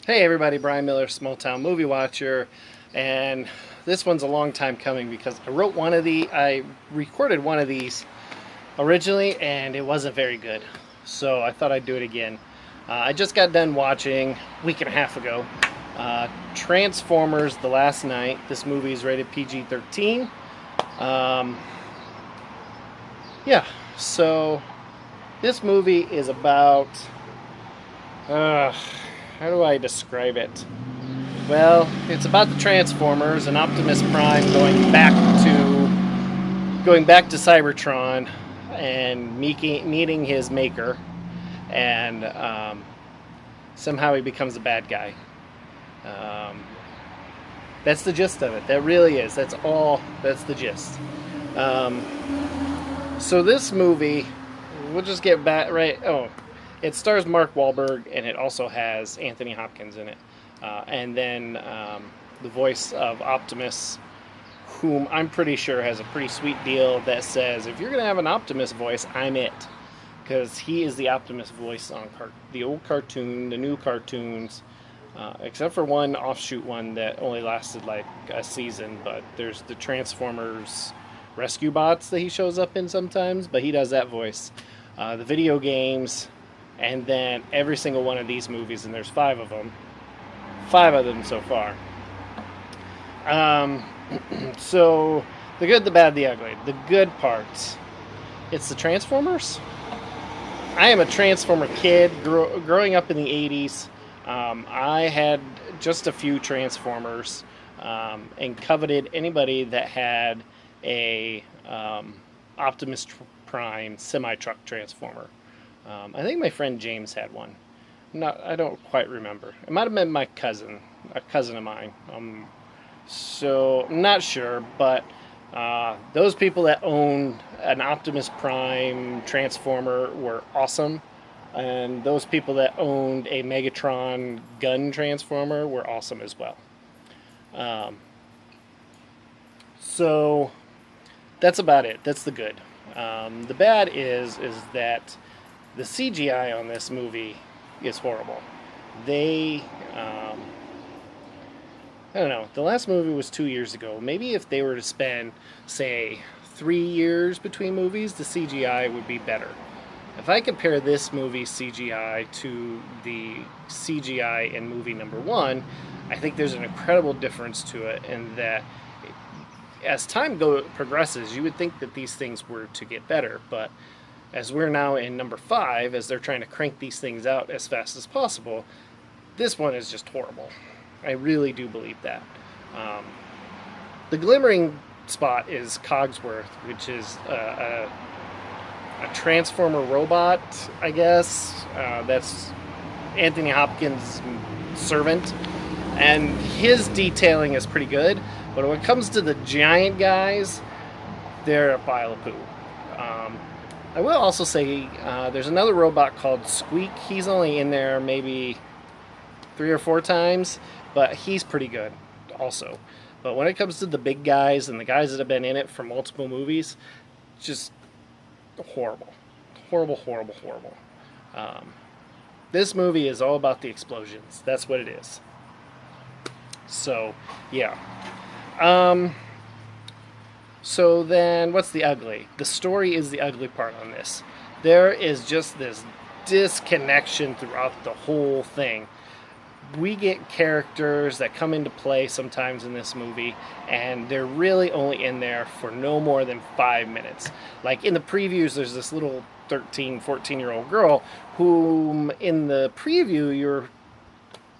Hey everybody, Brian Miller, Small Town Movie Watcher, and this one's a long time coming because I recorded one of these originally and it wasn't very good. So I thought I'd do it again. I just got done watching a week and a half ago Transformers: The Last Night. This movie is rated PG-13. Um, yeah, so this movie is about. Uh, how do I describe it? Well, it's about the Transformers and Optimus Prime going back to Cybertron and meeting his maker, and somehow he becomes a bad guy. Um, that's the gist of it. That really is. That's all. That's the gist. Um, so this movie, we'll just get back right. Oh, it stars Mark Wahlberg and it also has Anthony Hopkins in it, and then the voice of Optimus, whom I'm pretty sure has a pretty sweet deal that says, if you're gonna have an Optimus voice, I'm it, because he is the Optimus voice on the old cartoon, the new cartoons, except for one offshoot one that only lasted like a season. But there's the Transformers rescue bots that he shows up in sometimes, but he does that voice. The video games, and then every single one of these movies, and there's five of them so far. Um, so the good, the bad, the ugly. The good parts. It's the Transformers. I am a Transformer kid. Growing up in the '80s, I had just a few Transformers, and coveted anybody that had a Optimus Prime semi truck Transformer. I think my friend James had one. I don't quite remember. It might have been my cousin, a cousin of mine. So I'm not sure, but those people that owned an Optimus Prime Transformer were awesome, and those people that owned a Megatron gun Transformer were awesome as well. Um, so that's about it. That's the good. The bad is that the CGI on this movie is horrible. They, I don't know. The last movie was 2 years ago. Maybe if they were to spend, say, 3 years between movies, the CGI would be better. If I compare this movie's CGI to the CGI in movie number one, I think there's an incredible difference to it, in that as progresses, you would think that these things were to get better, but as we're now in number five, as they're trying to crank these things out as fast as possible, this one is just horrible. I really do believe that. Um, the glimmering spot is Cogsworth, which is a Transformer robot, I guess. That's Anthony Hopkins' servant. And his detailing is pretty good, but when it comes to the giant guys, they're a pile of poo. I will also say there's another robot called Squeak. He's only in there maybe 3 or 4 times, but he's pretty good also. But when it comes to the big guys and the guys that have been in it for multiple movies, just horrible. Horrible, horrible, horrible. Um, this movie is all about the explosions. That's what it is. So, yeah. Um, so then, what's the ugly? The story is the ugly part on this. There is just this disconnection throughout the whole thing. We get characters that come into play sometimes in this movie, and they're really only in there for no more than 5 minutes. Like in the previews, there's this little 13, 14-year-old girl whom in the preview you're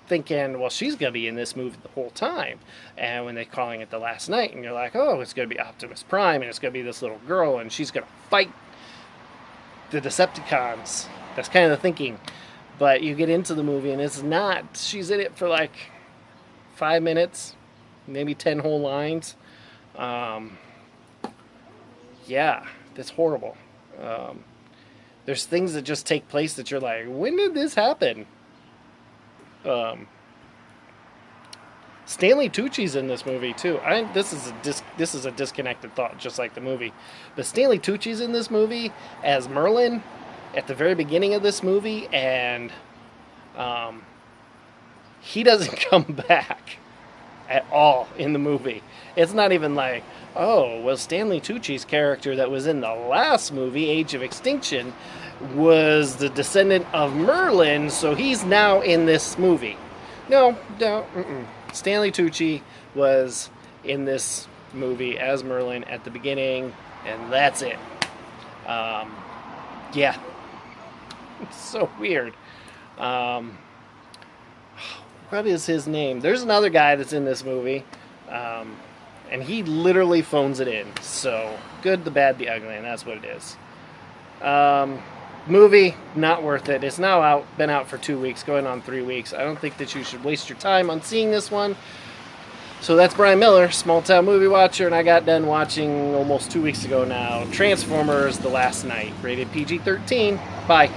thinking, well, she's going to be in this movie the whole time. And when they're calling it The Last Night, and you're like, oh, it's going to be Optimus Prime, and it's going to be this little girl, and she's going to fight the Decepticons. That's kind of the thinking. But you get into the movie, and it's not. She's in it for like 5 minutes, maybe 10 whole lines. Yeah, that's horrible. There's things that just take place that you're like, when did this happen? Stanley Tucci's in this movie too. This is a disconnected thought, just like the movie. But Stanley Tucci's in this movie as Merlin at the very beginning of this movie, and he doesn't come back at all in the movie. It's not even like, oh, well, Stanley Tucci's character that was in the last movie, Age of Extinction, was the descendant of Merlin, so he's now in this movie. No. Stanley Tucci was in this movie as Merlin at the beginning, and that's it. Yeah. It's so weird. What is his name? There's another guy that's in this movie, and he literally phones it in. So, good, the bad, the ugly, and that's what it is. Movie, not worth it. It's now out, been out for 2 weeks, going on 3 weeks. I don't think that you should waste your time on seeing this one. So that's Brian Miller, Small Town Movie Watcher, and I got done watching almost 2 weeks ago now Transformers: The Last Knight, rated PG-13. Bye.